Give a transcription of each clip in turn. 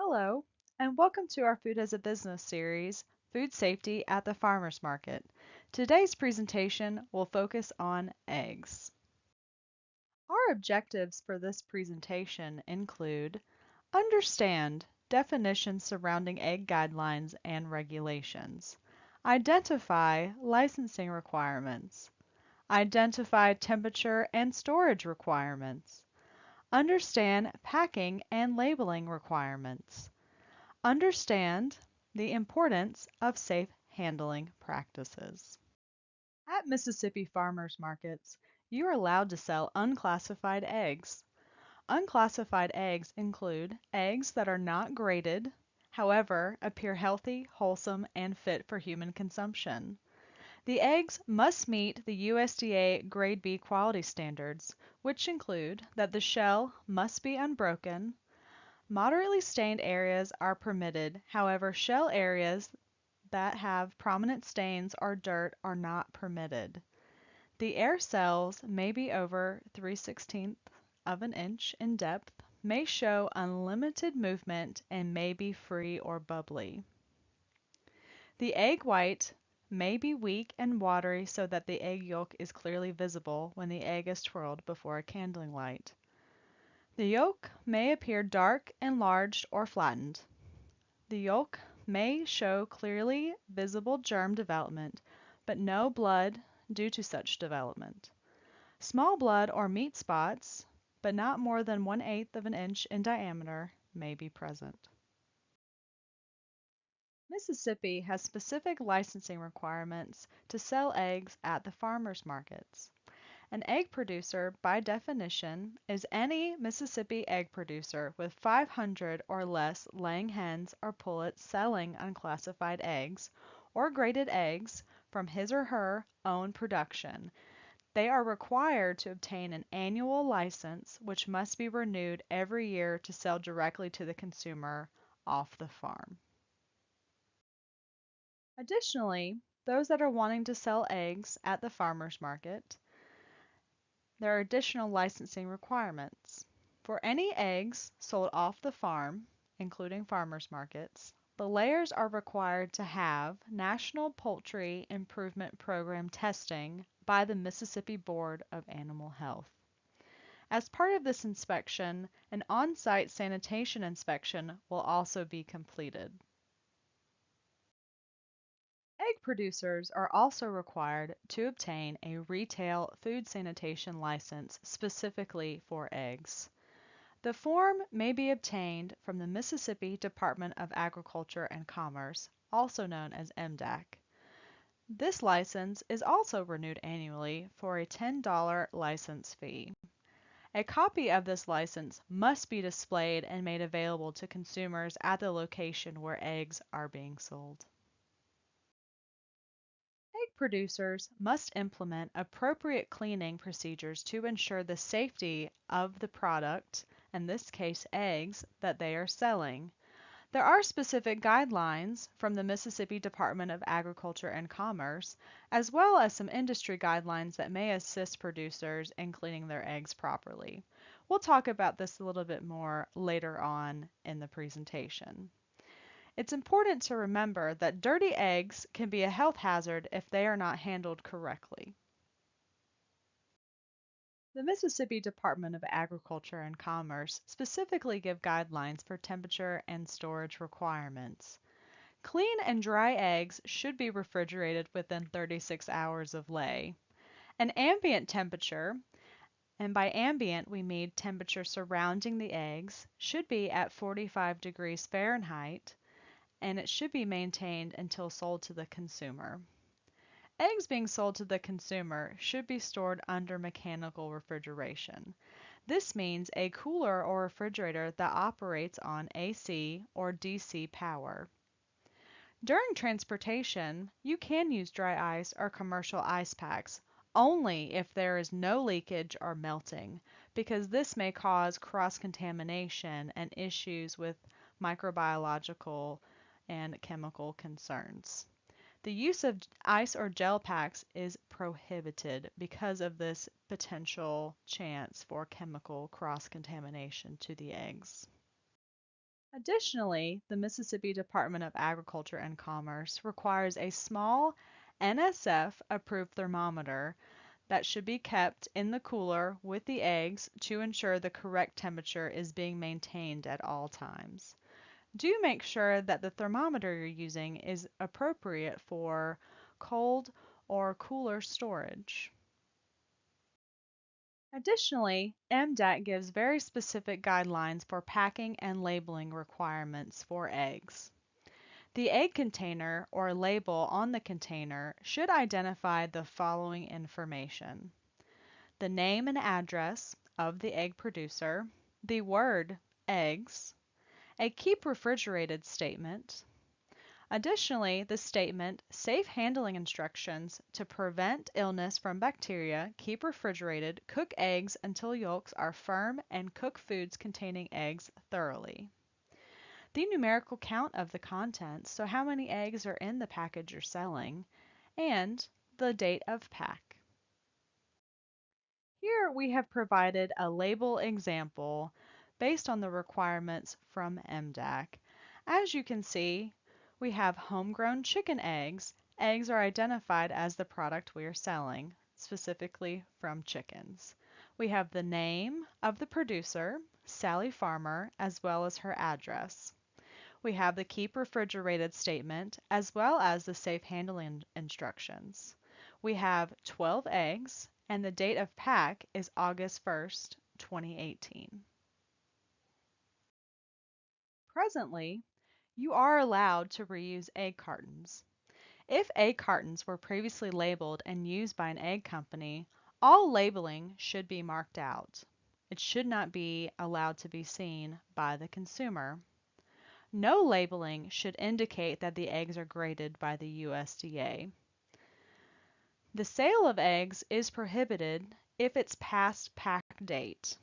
Hello, and welcome to our Food as a Business series, Food Safety at the Farmers Market. Today's presentation will focus on eggs. Our objectives for this presentation include understand definitions surrounding egg guidelines and regulations, identify licensing requirements, identify temperature and storage requirements, understand packing and labeling requirements, understand the importance of safe handling practices. At Mississippi farmers markets, you are allowed to sell unclassified eggs. Unclassified eggs include eggs that are not graded, however, appear healthy, wholesome, and fit for human consumption. The eggs must meet the USDA Grade B quality standards, which include that the shell must be unbroken. Moderately stained areas are permitted, however, shell areas that have prominent stains or dirt are not permitted. The air cells may be over 3/16 of an inch in depth, may show unlimited movement, and may be free or bubbly. The egg white may be weak and watery so that the egg yolk is clearly visible when the egg is twirled before a candling light. The yolk may appear dark, enlarged, or flattened. The yolk may show clearly visible germ development, but no blood due to such development. Small blood or meat spots, but not more than 1/8 of an inch in diameter, may be present. Mississippi has specific licensing requirements to sell eggs at the farmers markets. An egg producer, by definition, is any Mississippi egg producer with 500 or less laying hens or pullets selling unclassified eggs or graded eggs from his or her own production. They are required to obtain an annual license, which must be renewed every year to sell directly to the consumer off the farm. Additionally, those that are wanting to sell eggs at the farmers market, there are additional licensing requirements. For any eggs sold off the farm, including farmers markets, the layers are required to have National Poultry Improvement Program testing by the Mississippi Board of Animal Health. As part of this inspection, an on-site sanitation inspection will also be completed. Egg producers are also required to obtain a retail food sanitation license specifically for eggs. The form may be obtained from the Mississippi Department of Agriculture and Commerce, also known as MDAC. This license is also renewed annually for a $10 license fee. A copy of this license must be displayed and made available to consumers at the location where eggs are being sold. Egg producers must implement appropriate cleaning procedures to ensure the safety of the product, in this case eggs, that they are selling. There are specific guidelines from the Mississippi Department of Agriculture and Commerce, as well as some industry guidelines that may assist producers in cleaning their eggs properly. We'll talk about this a little bit more later on in the presentation. It's important to remember that dirty eggs can be a health hazard if they are not handled correctly. The Mississippi Department of Agriculture and Commerce specifically give guidelines for temperature and storage requirements. Clean and dry eggs should be refrigerated within 36 hours of lay. An ambient temperature, and by ambient we mean temperature surrounding the eggs, should be at 45 degrees Fahrenheit, and it should be maintained until sold to the consumer. Eggs being sold to the consumer should be stored under mechanical refrigeration. This means a cooler or refrigerator that operates on AC or DC power. During transportation, you can use dry ice or commercial ice packs only if there is no leakage or melting, because this may cause cross-contamination and issues with microbiological and chemical concerns. The use of ice or gel packs is prohibited because of this potential chance for chemical cross-contamination to the eggs. Additionally, the Mississippi Department of Agriculture and Commerce requires a small NSF-approved thermometer that should be kept in the cooler with the eggs to ensure the correct temperature is being maintained at all times. Do make sure that the thermometer you're using is appropriate for cold or cooler storage. Additionally, MDAT gives very specific guidelines for packing and labeling requirements for eggs. The egg container or label on the container should identify the following information: the name and address of the egg producer, the word eggs, a keep refrigerated statement. Additionally, the statement, safe handling instructions to prevent illness from bacteria, keep refrigerated, cook eggs until yolks are firm, and cook foods containing eggs thoroughly. The numerical count of the contents, so how many eggs are in the package you're selling, and the date of pack. Here we have provided a label example based on the requirements from MDAC. As you can see, we have homegrown chicken eggs. Eggs are identified as the product we are selling, specifically from chickens. We have the name of the producer, Sally Farmer, as well as her address. We have the keep refrigerated statement as well as the safe handling instructions. We have 12 eggs and the date of pack is August 1st, 2018. Presently, you are allowed to reuse egg cartons. If egg cartons were previously labeled and used by an egg company, all labeling should be marked out. It should not be allowed to be seen by the consumer. No labeling should indicate that the eggs are graded by the USDA. The sale of eggs is prohibited if it's past pack date.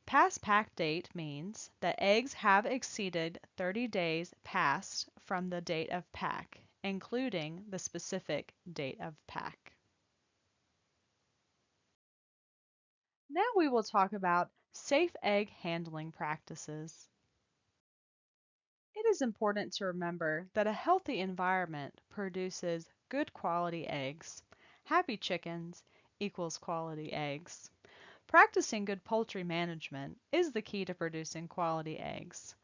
Past pack date means that eggs have exceeded 30 days past from the date of pack, including the specific date of pack. Now we will talk about safe egg handling practices. It is important to remember that a healthy environment produces good quality eggs. Happy chickens equals quality eggs. Practicing good poultry management is the key to producing quality eggs.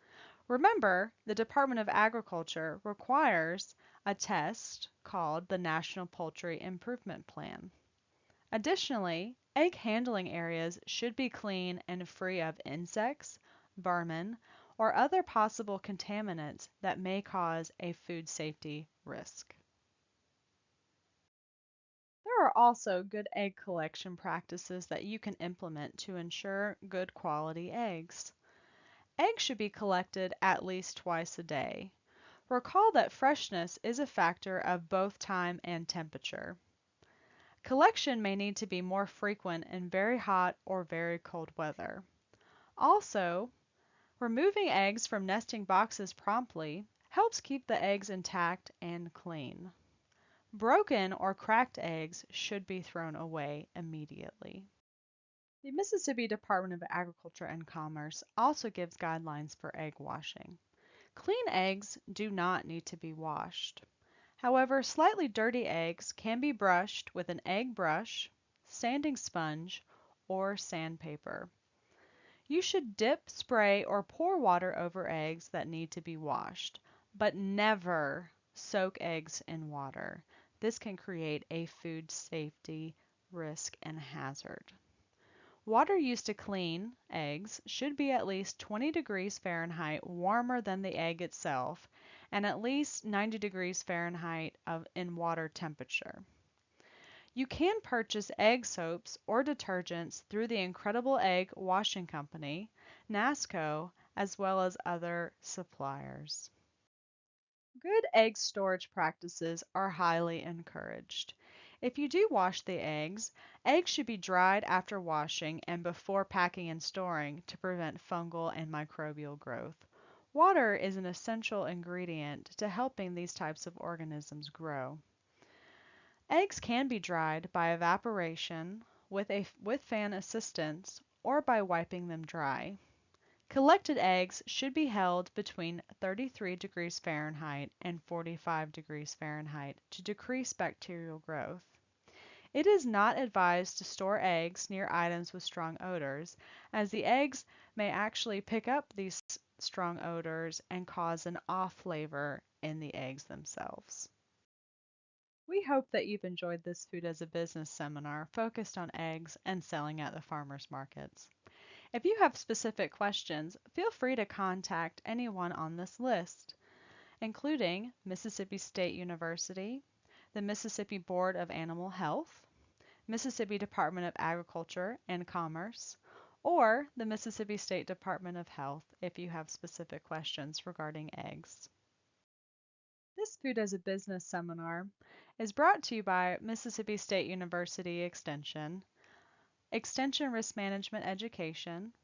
Remember, the Department of Agriculture requires a test called the National Poultry Improvement Plan. Additionally, egg handling areas should be clean and free of insects, vermin, or other possible contaminants that may cause a food safety risk. There are also good egg collection practices that you can implement to ensure good quality eggs. Eggs should be collected at least twice a day. Recall that freshness is a factor of both time and temperature. Collection may need to be more frequent in very hot or very cold weather. Also, removing eggs from nesting boxes promptly helps keep the eggs intact and clean. Broken or cracked eggs should be thrown away immediately. The Mississippi Department of Agriculture and Commerce also gives guidelines for egg washing. Clean eggs do not need to be washed. However, slightly dirty eggs can be brushed with an egg brush, sanding sponge, or sandpaper. You should dip, spray, or pour water over eggs that need to be washed, but never soak eggs in water. This can create a food safety risk and hazard. Water used to clean eggs should be at least 20 degrees Fahrenheit warmer than the egg itself and at least 90 degrees Fahrenheit in water temperature. You can purchase egg soaps or detergents through the Incredible Egg Washing Company, NASCO, as well as other suppliers. Good egg storage practices are highly encouraged. If you do wash the eggs, eggs should be dried after washing and before packing and storing to prevent fungal and microbial growth. Water is an essential ingredient to helping these types of organisms grow. Eggs can be dried by evaporation with fan assistance or by wiping them dry. Collected eggs should be held between 33 degrees Fahrenheit and 45 degrees Fahrenheit to decrease bacterial growth. It is not advised to store eggs near items with strong odors, as the eggs may actually pick up these strong odors and cause an off flavor in the eggs themselves. We hope that you've enjoyed this Food as a Business seminar focused on eggs and selling at the farmers markets. If you have specific questions, feel free to contact anyone on this list, including Mississippi State University, the Mississippi Board of Animal Health, Mississippi Department of Agriculture and Commerce, or the Mississippi State Department of Health if you have specific questions regarding eggs. This Food as a Business seminar is brought to you by Mississippi State University Extension, Extension Risk Management Education,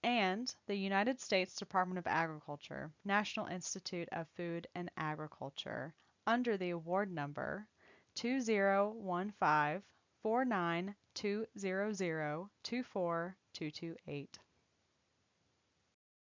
and the United States Department of Agriculture, National Institute of Food and Agriculture, under the award number 20154920024228.